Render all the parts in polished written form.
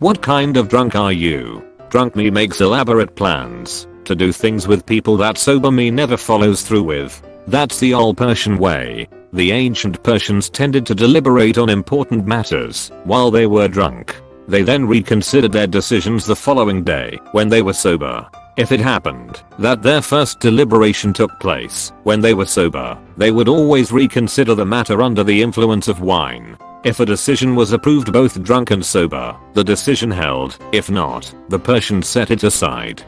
What kind of drunk are you? Drunk me makes elaborate plans to do things with people that sober me never follows through with. That's the old Persian way. The ancient Persians tended to deliberate on important matters while they were drunk. They then reconsidered their decisions the following day when they were sober. If it happened that their first deliberation took place when they were sober, they would always reconsider the matter under the influence of wine. If a decision was approved both drunk and sober, the decision held. If not, the Persians set it aside.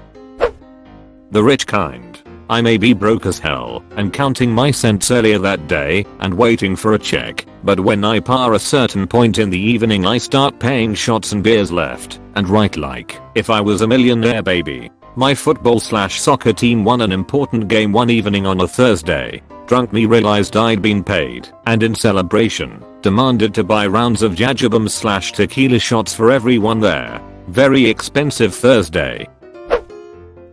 The rich kind. I may be broke as hell and counting my cents earlier that day and waiting for a check, but when I par a certain point in the evening I start paying shots and beers left and right like if I was a millionaire baby. My football/soccer team won an important game one evening on a Thursday. Drunk me realized I'd been paid and in celebration demanded to buy rounds of jajabums/tequila shots for everyone there. Very expensive Thursday.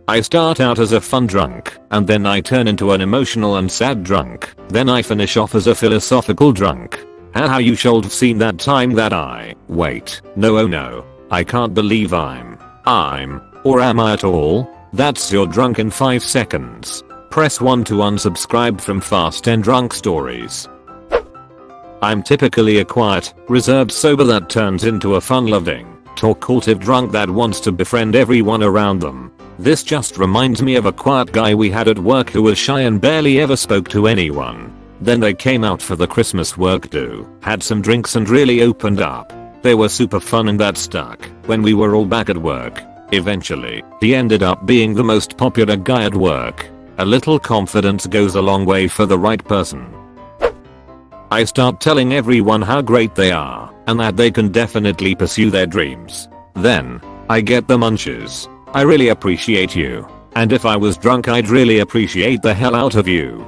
I start out as a fun drunk, and then I turn into an emotional and sad drunk. Then I finish off as a philosophical drunk. Haha, you should have seen that time that wait, no, oh no. I can't believe or am I at all? That's your drunk in 5 seconds. Press 1 to unsubscribe from fast and drunk stories. I'm typically a quiet, reserved sober that turns into a fun-loving, talkative drunk that wants to befriend everyone around them. This just reminds me of a quiet guy we had at work who was shy and barely ever spoke to anyone. Then they came out for the Christmas work do, had some drinks and really opened up. They were super fun and that stuck when we were all back at work. Eventually, he ended up being the most popular guy at work. A little confidence goes a long way for the right person. I start telling everyone how great they are and that they can definitely pursue their dreams. Then, I get the munches. I really appreciate you. And if I was drunk I'd really appreciate the hell out of you.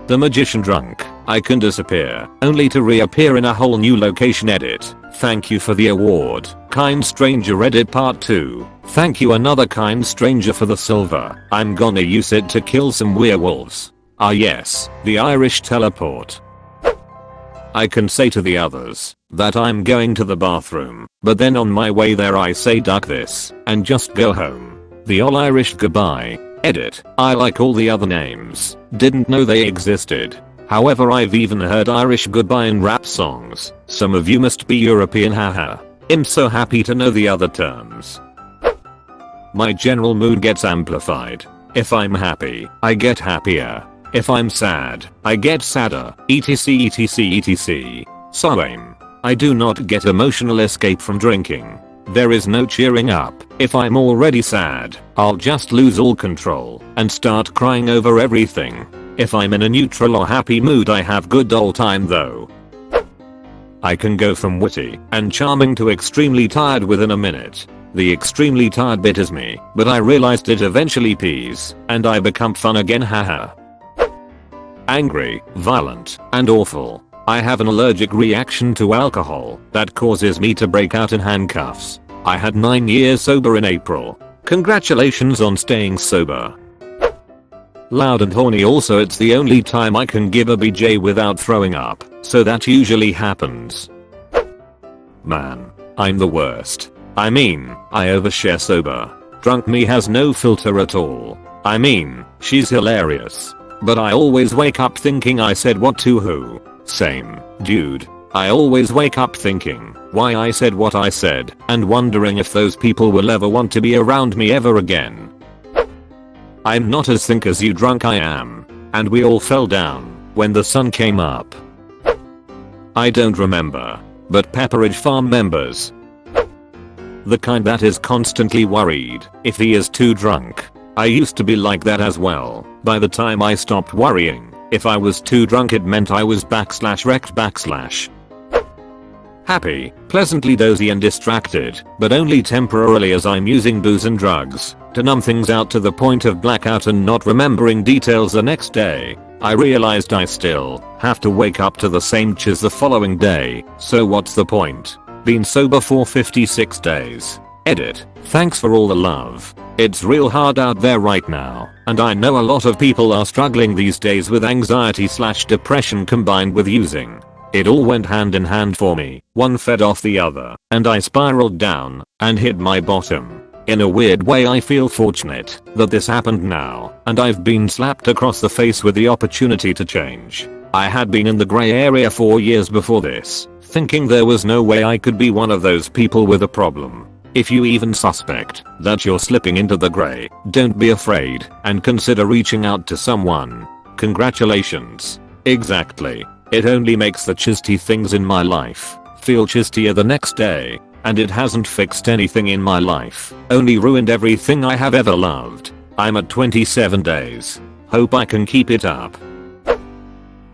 The magician drunk. I can disappear, only to reappear in a whole new location. Edit. Thank you for the award, kind stranger. Edit part 2. Thank you another kind stranger for the silver. I'm gonna use it to kill some werewolves. Ah yes, the Irish teleport. I can say to the others that I'm going to the bathroom, but then on my way there I say duck this and just go home. The all Irish goodbye. Edit. I like all the other names. Didn't know they existed. However, I've even heard Irish goodbye in rap songs. Some of you must be European, haha. I'm so happy to know the other terms. My general mood gets amplified. If I'm happy, I get happier. If I'm sad, I get sadder, etc etc etc. So I do not get emotional escape from drinking. There is no cheering up. If I'm already sad, I'll just lose all control and start crying over everything. If I'm in a neutral or happy mood I have good old time though. I can go from witty and charming to extremely tired within a minute. The extremely tired bit is me, but I realized it eventually pees, and I become fun again, haha. Angry, violent, and awful. I have an allergic reaction to alcohol that causes me to break out in handcuffs. I had 9 years sober in April. Congratulations on staying sober. Loud and horny. Also, it's the only time I can give a BJ without throwing up, so that usually happens. Man, I'm the worst. I mean, I overshare sober. Drunk me has no filter at all. I mean, she's hilarious. But I always wake up thinking I said what to who. Same, dude. I always wake up thinking why I said what I said and wondering if those people will ever want to be around me ever again. I'm not as think as you drunk I am. And we all fell down when the sun came up. I don't remember. But Pepperidge Farm members. The kind that is constantly worried if he is too drunk. I used to be like that as well. By the time I stopped worrying, if I was too drunk it meant I was /wrecked/. Happy, pleasantly dozy and distracted, but only temporarily as I'm using booze and drugs to numb things out to the point of blackout and not remembering details the next day. I realized I still have to wake up to the same chiz the following day, so what's the point? Been sober for 56 days. Edit. Thanks for all the love. It's real hard out there right now, and I know a lot of people are struggling these days with anxiety/depression combined with using. It all went hand in hand for me, one fed off the other, and I spiraled down and hit my bottom. In a weird way I feel fortunate that this happened now, and I've been slapped across the face with the opportunity to change. I had been in the grey area 4 years before this, thinking there was no way I could be one of those people with a problem. If you even suspect that you're slipping into the grey, don't be afraid and consider reaching out to someone. Congratulations. Exactly. It only makes the chisty things in my life feel chistier the next day. And it hasn't fixed anything in my life, only ruined everything I have ever loved. I'm at 27 days. Hope I can keep it up.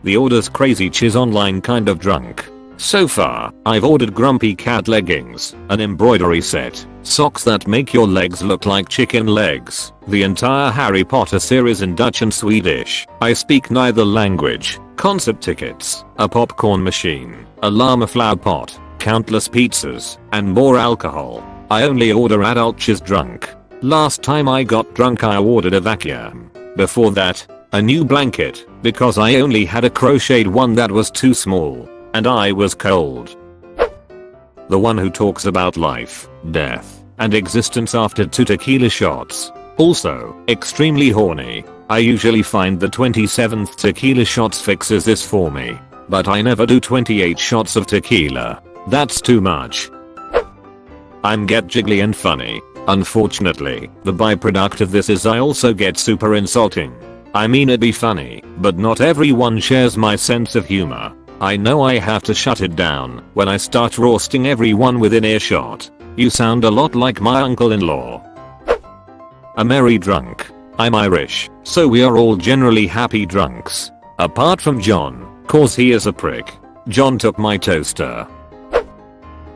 The order's crazy chiz online kind of drunk. So far, I've ordered grumpy cat leggings, an embroidery set, socks that make your legs look like chicken legs, the entire Harry Potter series in Dutch and Swedish. I speak neither language, concert tickets, a popcorn machine, a llama flower pot, countless pizzas, and more alcohol. I only order adult chiz drunk. Last time I got drunk I ordered a vacuum. Before that, a new blanket, because I only had a crocheted one that was too small. And I was cold. The one who talks about life, death, and existence after 2 tequila shots. Also, extremely horny. I usually find the 27th tequila shots fixes this for me. But I never do 28 shots of tequila. That's too much. I'm get jiggly and funny. Unfortunately, the byproduct of this is I also get super insulting. I mean it'd be funny, but not everyone shares my sense of humor. I know I have to shut it down when I start roasting everyone within earshot. You sound a lot like my uncle-in-law. A merry drunk. I'm Irish, so we are all generally happy drunks. Apart from John, cause he is a prick. John took my toaster.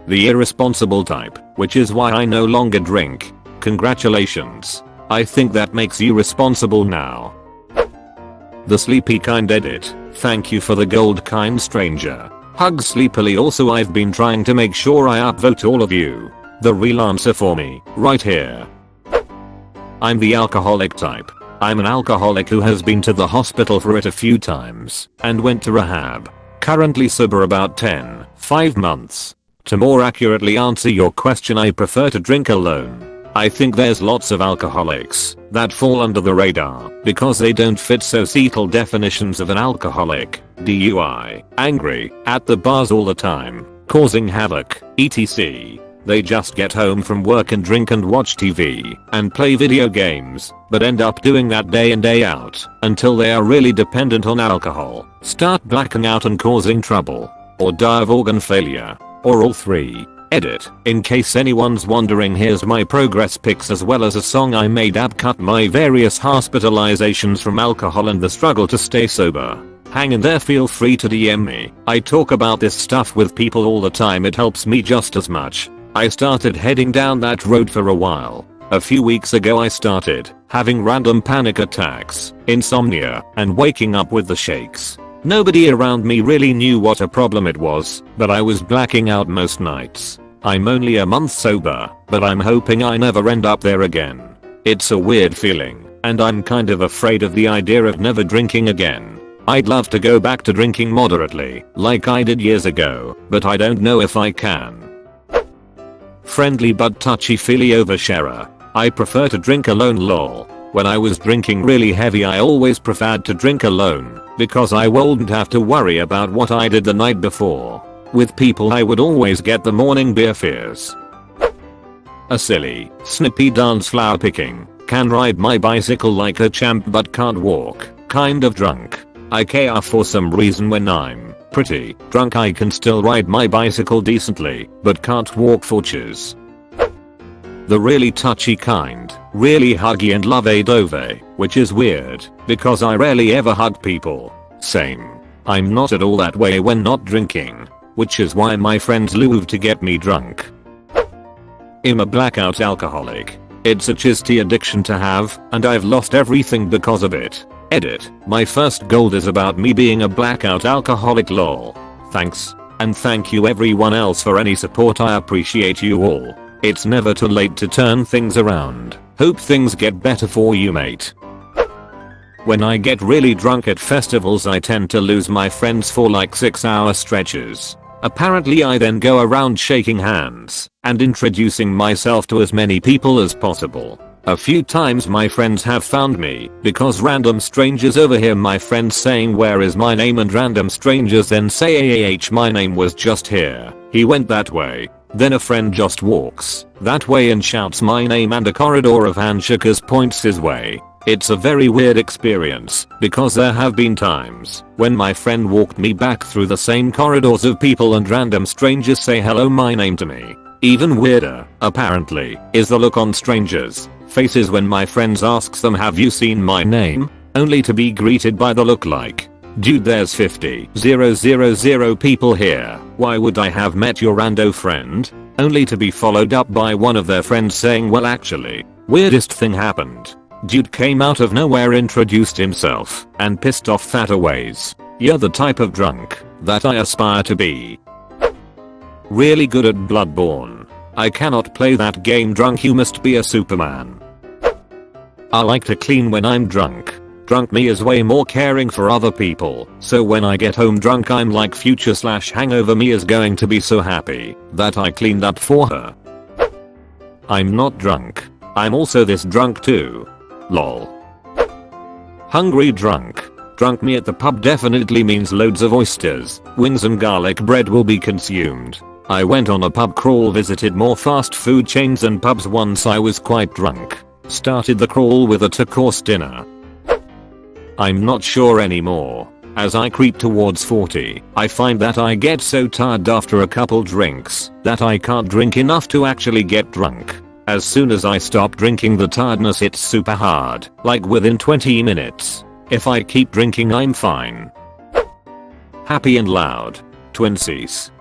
The irresponsible type, which is why I no longer drink. Congratulations. I think that makes you responsible now. The sleepy kind edit. Thank you for the gold kind stranger. Hugs sleepily. Also I've been trying to make sure I upvote all of you. The real answer for me, right here. I'm the alcoholic type. I'm an alcoholic who has been to the hospital for it a few times and went to rehab. Currently sober about 5 months. To more accurately answer your question, I prefer to drink alone. I think there's lots of alcoholics that fall under the radar because they don't fit societal definitions of an alcoholic. DUI, angry, at the bars all the time, causing havoc, etc. They just get home from work and drink and watch TV and play video games, but end up doing that day in day out until they are really dependent on alcohol, start blacking out and causing trouble, or die of organ failure, or all three. Edit. In case anyone's wondering, here's my progress pics as well as a song I made cut my various hospitalizations from alcohol and the struggle to stay sober. Hang in there, feel free to DM me. I talk about this stuff with people all the time, it helps me just as much. I started heading down that road for a while. A few weeks ago I started having random panic attacks, insomnia, and waking up with the shakes. Nobody around me really knew what a problem it was, but I was blacking out most nights. I'm only a month sober, but I'm hoping I never end up there again. It's a weird feeling, and I'm kind of afraid of the idea of never drinking again. I'd love to go back to drinking moderately, like I did years ago, but I don't know if I can. Friendly but touchy-feely oversharer. I prefer to drink alone, lol. When I was drinking really heavy I always preferred to drink alone, because I wouldn't have to worry about what I did the night before. With people I would always get the morning beer fears. A silly, snippy dance flower picking, can ride my bicycle like a champ but can't walk, kind of drunk. I care for some reason when I'm pretty drunk I can still ride my bicycle decently, but can't walk for cheers. The really touchy kind, really huggy and love a dove, which is weird, because I rarely ever hug people. Same. I'm not at all that way when not drinking, which is why my friends love to get me drunk. I'm a blackout alcoholic. It's a chisty addiction to have, and I've lost everything because of it. Edit. My first goal is about me being a blackout alcoholic, lol. Thanks. And thank you everyone else for any support, I appreciate you all. It's never too late to turn things around. Hope things get better for you, mate. When I get really drunk at festivals I tend to lose my friends for like 6-hour stretches. Apparently I then go around shaking hands and introducing myself to as many people as possible. A few times my friends have found me because random strangers overhear my friends saying where is my name and random strangers then say my name was just here. He went that way. Then a friend just walks that way and shouts my name and a corridor of handshakers points his way. It's a very weird experience because there have been times when my friend walked me back through the same corridors of people and random strangers say hello my name to me. Even weirder, apparently, is the look on strangers' faces when my friends asks them have you seen my name? Only to be greeted by the look like, dude there's 50,000 people here, why would I have met your rando friend? Only to be followed up by one of their friends saying well actually, weirdest thing happened. Dude came out of nowhere introduced himself and pissed off thataways. You're the type of drunk that I aspire to be. Really good at Bloodborne. I cannot play that game drunk you must be a superman. I like to clean when I'm drunk. Drunk me is way more caring for other people, so when I get home drunk I'm like future/hangover me is going to be so happy that I cleaned up for her. I'm not drunk. I'm also this drunk too. Lol. Hungry drunk. Drunk me at the pub definitely means loads of oysters, wings and garlic bread will be consumed. I went on a pub crawl, visited more fast food chains and pubs once I was quite drunk. Started the crawl with a 2-course dinner. I'm not sure anymore. As I creep towards 40, I find that I get so tired after a couple drinks that I can't drink enough to actually get drunk. As soon as I stop drinking the tiredness hits super hard, like within 20 minutes. If I keep drinking I'm fine. Happy and loud. Twinsies.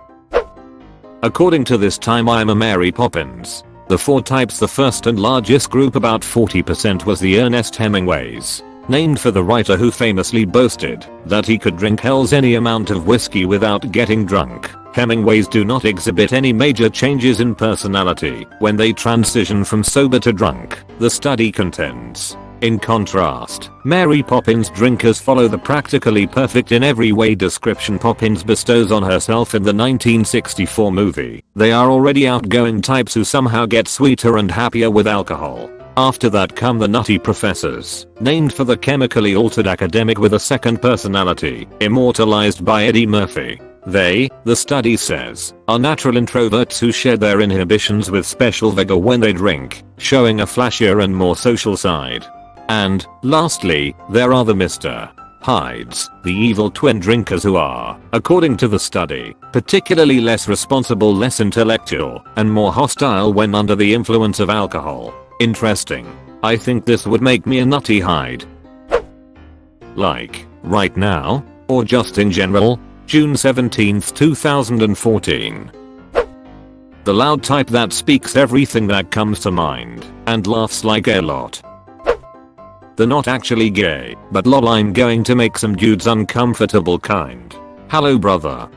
According to this time I am a Mary Poppins. The 4 types the first and largest group about 40% was the Ernest Hemingways. Named for the writer who famously boasted that he could drink hell's any amount of whiskey without getting drunk. Hemingways do not exhibit any major changes in personality when they transition from sober to drunk, the study contends. In contrast, Mary Poppins drinkers follow the practically perfect in every way description Poppins bestows on herself in the 1964 movie. They are already outgoing types who somehow get sweeter and happier with alcohol. After that come the nutty professors, named for the chemically altered academic with a second personality, immortalized by Eddie Murphy. They, the study says, are natural introverts who share their inhibitions with special vigor when they drink, showing a flashier and more social side. And, lastly, there are the Mr. Hydes, the evil twin drinkers who are, according to the study, particularly less responsible, less intellectual, and more hostile when under the influence of alcohol. Interesting. I think this would make me a nutty Hyde. Like, right now? Or just in general? June 17, 2014. The loud type that speaks everything that comes to mind and laughs like a lot. The not actually gay, but lol I'm going to make some dudes uncomfortable kind. Hello brother.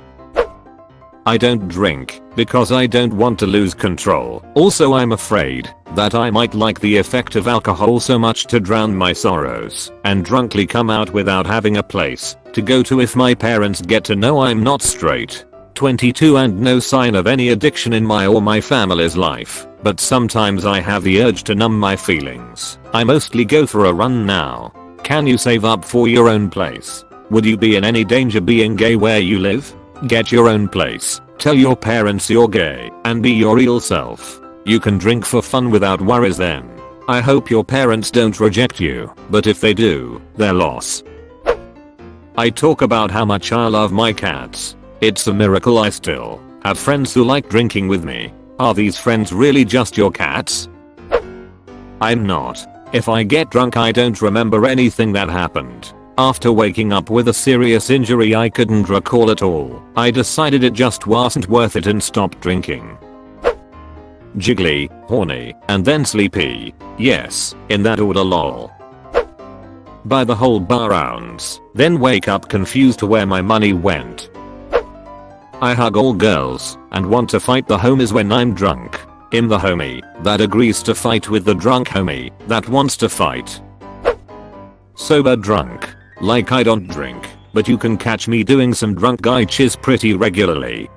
I don't drink because I don't want to lose control. Also I'm afraid that I might like the effect of alcohol so much to drown my sorrows and drunkenly come out without having a place to go to if my parents get to know I'm not straight. 22 and no sign of any addiction in my or my family's life, but sometimes I have the urge to numb my feelings. I mostly go for a run now. Can you save up for your own place? Would you be in any danger being gay where you live? Get your own place, tell your parents you're gay, and be your real self. You can drink for fun without worries then. I hope your parents don't reject you, but if they do, their loss. I talk about how much I love my cats. It's a miracle I still have friends who like drinking with me. Are these friends really just your cats? I'm not. If I get drunk I don't remember anything that happened. After waking up with a serious injury I couldn't recall at all. I decided it just wasn't worth it and stopped drinking. Jiggly, horny, and then sleepy. Yes, in that order lol. Buy the whole bar rounds, then wake up confused to where my money went. I hug all girls and want to fight the homies when I'm drunk. I'm the homie that agrees to fight with the drunk homie that wants to fight. Sober drunk. Like I don't drink, but you can catch me doing some drunk guy chiz pretty regularly.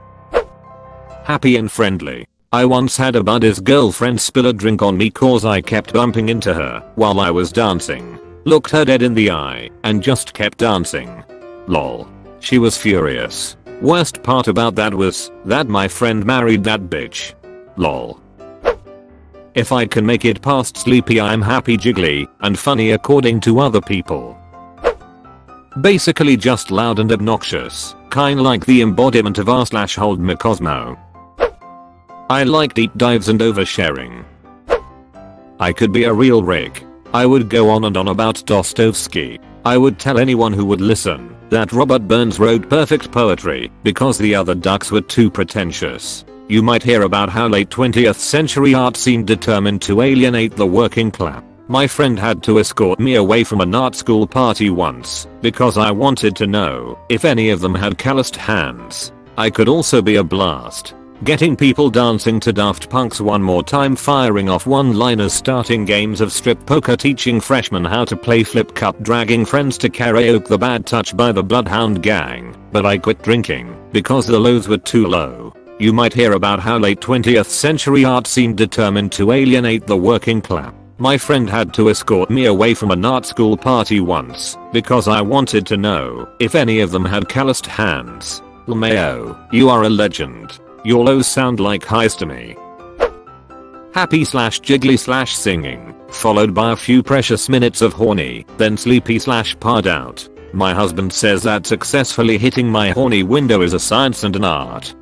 Happy and friendly. I once had a buddy's girlfriend spill a drink on me cause I kept bumping into her while I was dancing. Looked her dead in the eye and just kept dancing. Lol. She was furious. Worst part about that was that my friend married that bitch. Lol. If I can make it past sleepy, I'm happy, jiggly, and funny according to other people. Basically just loud and obnoxious, kinda like the embodiment of r/hold me Cosmo. I like deep dives and oversharing. I could be a real rig. I would go on and on about Dostoevsky. I would tell anyone who would listen that Robert Burns wrote perfect poetry because the other ducks were too pretentious. You might hear about how late 20th century art seemed determined to alienate the working class. My friend had to escort me away from an art school party once because I wanted to know if any of them had calloused hands. I could also be a blast. Getting people dancing to Daft Punk's One More Time, firing off one-liners, starting games of strip poker, teaching freshmen how to play flip cup, dragging friends to karaoke The Bad Touch by the Bloodhound Gang, but I quit drinking because the lows were too low. You might hear about how late 20th century art seemed determined to alienate the working class. My friend had to escort me away from an art school party once because I wanted to know if any of them had calloused hands. LMAO, you are a legend. Your lows sound like highs to me. Happy/jiggly/singing, followed by a few precious minutes of horny, then sleepy/pard out. My husband says that successfully hitting my horny window is a science and an art.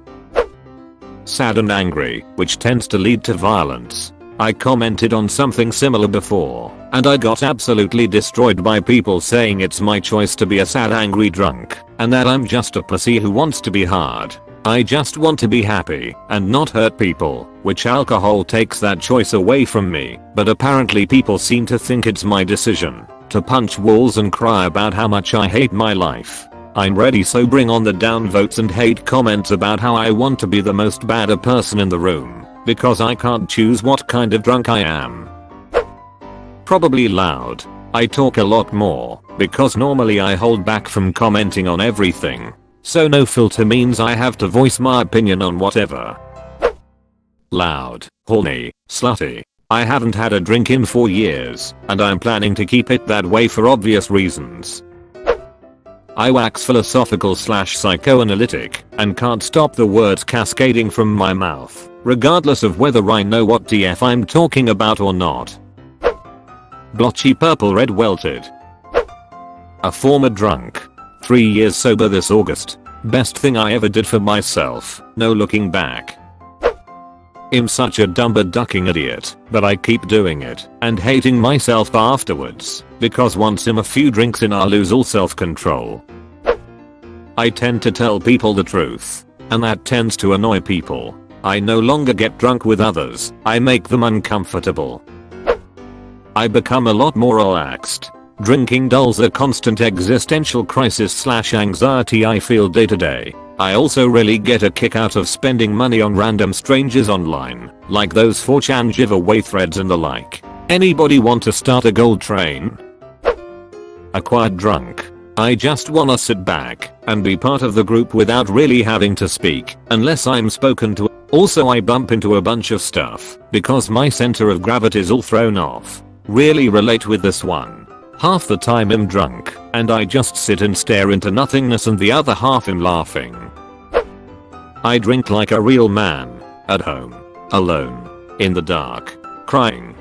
Sad and angry, which tends to lead to violence. I commented on something similar before, and I got absolutely destroyed by people saying it's my choice to be a sad angry drunk, and that I'm just a pussy who wants to be hard. I just want to be happy and not hurt people, which alcohol takes that choice away from me, but apparently people seem to think it's my decision to punch walls and cry about how much I hate my life. I'm ready, so bring on the downvotes and hate comments about how I want to be the most bad person in the room, because I can't choose what kind of drunk I am. Probably loud. I talk a lot more, because normally I hold back from commenting on everything. So no filter means I have to voice my opinion on whatever. Loud, horny, slutty. I haven't had a drink in 4 years, and I'm planning to keep it that way for obvious reasons. I wax philosophical/psychoanalytic, and can't stop the words cascading from my mouth, regardless of whether I know what DF I'm talking about or not. Blotchy purple red welted. A former drunk. 3 years sober this August. Best thing I ever did for myself, no looking back. I'm such a dumb ducking idiot, but I keep doing it and hating myself afterwards, because once I'm a few drinks in I lose all self-control. I tend to tell people the truth, and that tends to annoy people. I no longer get drunk with others, I make them uncomfortable. I become a lot more relaxed. Drinking dulls the constant existential crisis/anxiety I feel day to day. I also really get a kick out of spending money on random strangers online, like those 4chan giveaway threads and the like. Anybody want to start a gold train? A quiet drunk. I just wanna sit back and be part of the group without really having to speak, unless I'm spoken to. Also I bump into a bunch of stuff because my center of gravity is all thrown off. Really relate with this one. Half the time I'm drunk, and I just sit and stare into nothingness, and the other half I'm laughing. I drink like a real man, at home, alone, in the dark, crying.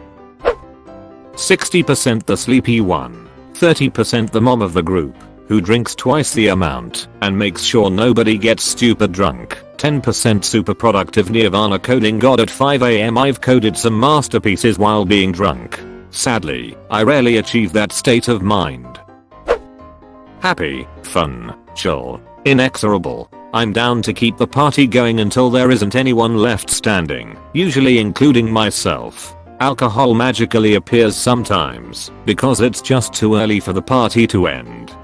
60% the sleepy one, 30% the mom of the group, who drinks twice the amount and makes sure nobody gets stupid drunk. 10% super productive Nirvana coding god at 5 AM. I've coded some masterpieces while being drunk. Sadly, I rarely achieve that state of mind. Happy, fun, chill, inexorable. I'm down to keep the party going until there isn't anyone left standing, usually including myself. Alcohol magically appears sometimes, because it's just too early for the party to end.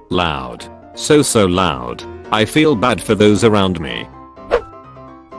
Loud. So loud. I feel bad for those around me.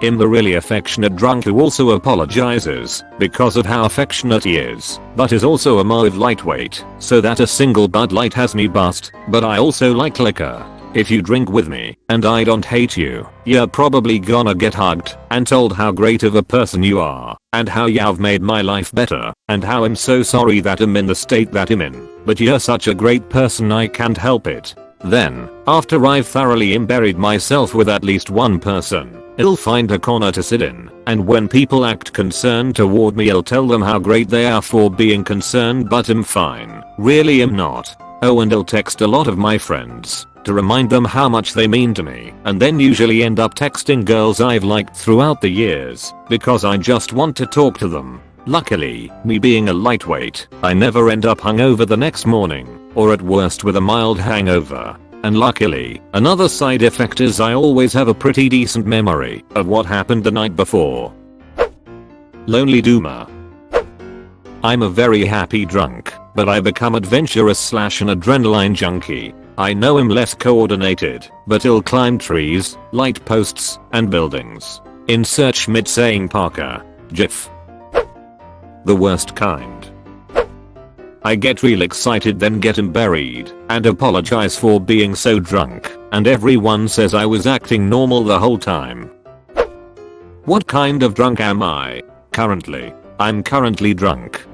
I'm the really affectionate drunk who also apologizes because of how affectionate he is, but is also a mild lightweight, so that a single Bud Light has me bust, but I also like liquor. If you drink with me, and I don't hate you, you're probably gonna get hugged and told how great of a person you are, and how you've made my life better, and how I'm so sorry that I'm in the state that I'm in, but you're such a great person I can't help it. Then, after I've thoroughly buried myself with at least one person, I'll find a corner to sit in, and when people act concerned toward me I'll tell them how great they are for being concerned, but I'm fine. Really I'm not. Oh, and I'll text a lot of my friends to remind them how much they mean to me, and then usually end up texting girls I've liked throughout the years because I just want to talk to them. Luckily, me being a lightweight, I never end up hungover the next morning, or at worst with a mild hangover. And luckily, another side effect is I always have a pretty decent memory of what happened the night before. Lonely doomer. I'm a very happy drunk, but I become adventurous / an adrenaline junkie. I know I'm less coordinated, but I'll climb trees, light posts, and buildings. Insert Schmidt saying Parker. GIF. The worst kind. I get real excited then get buried and apologize for being so drunk, and everyone says I was acting normal the whole time. What kind of drunk am I? Currently. I'm currently drunk.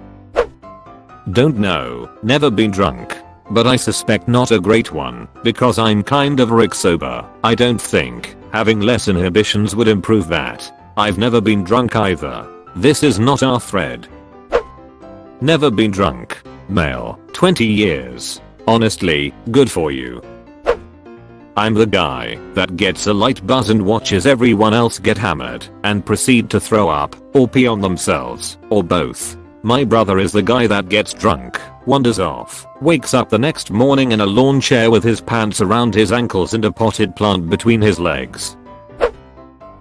Don't know, never been drunk. But I suspect not a great one, because I'm kind of Rick sober. I don't think having less inhibitions would improve that. I've never been drunk either. This is not our thread. Never been drunk. Male, 20 years. Honestly, good for you. I'm the guy that gets a light buzz and watches everyone else get hammered and proceed to throw up or pee on themselves, or both. My brother is the guy that gets drunk, wanders off, wakes up the next morning in a lawn chair with his pants around his ankles and a potted plant between his legs.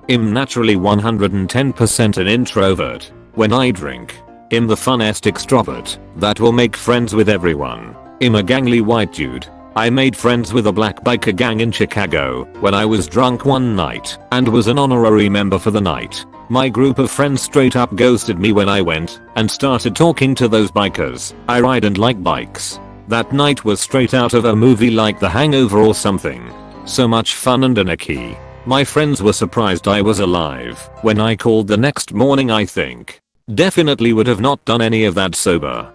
I'm naturally 110% an introvert. When I drink, I'm the funnest extrovert that will make friends with everyone. I'm a gangly white dude. I made friends with a black biker gang in Chicago when I was drunk one night and was an honorary member for the night. My group of friends straight up ghosted me when I went and started talking to those bikers. I ride and like bikes. That night was straight out of a movie like The Hangover or something. So much fun and anarchy. My friends were surprised I was alive when I called the next morning. I think definitely would have not done any of that sober.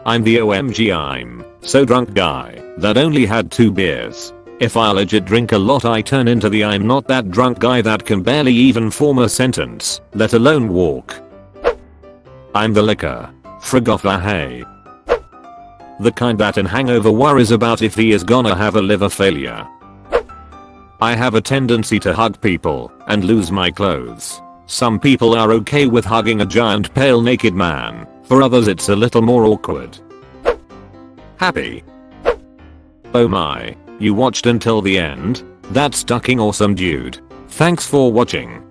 I'm the OMG I'm so drunk guy that only had 2 beers. If I legit drink a lot I turn into the I'm not that drunk guy that can barely even form a sentence, let alone walk. I'm the liquor. Frigoffa hey. The kind that in hangover worries about if he is gonna have a liver failure. I have a tendency to hug people and lose my clothes. Some people are okay with hugging a giant pale naked man, for others it's a little more awkward. Happy. Oh my. You watched until the end? That's fucking awesome dude. Thanks for watching.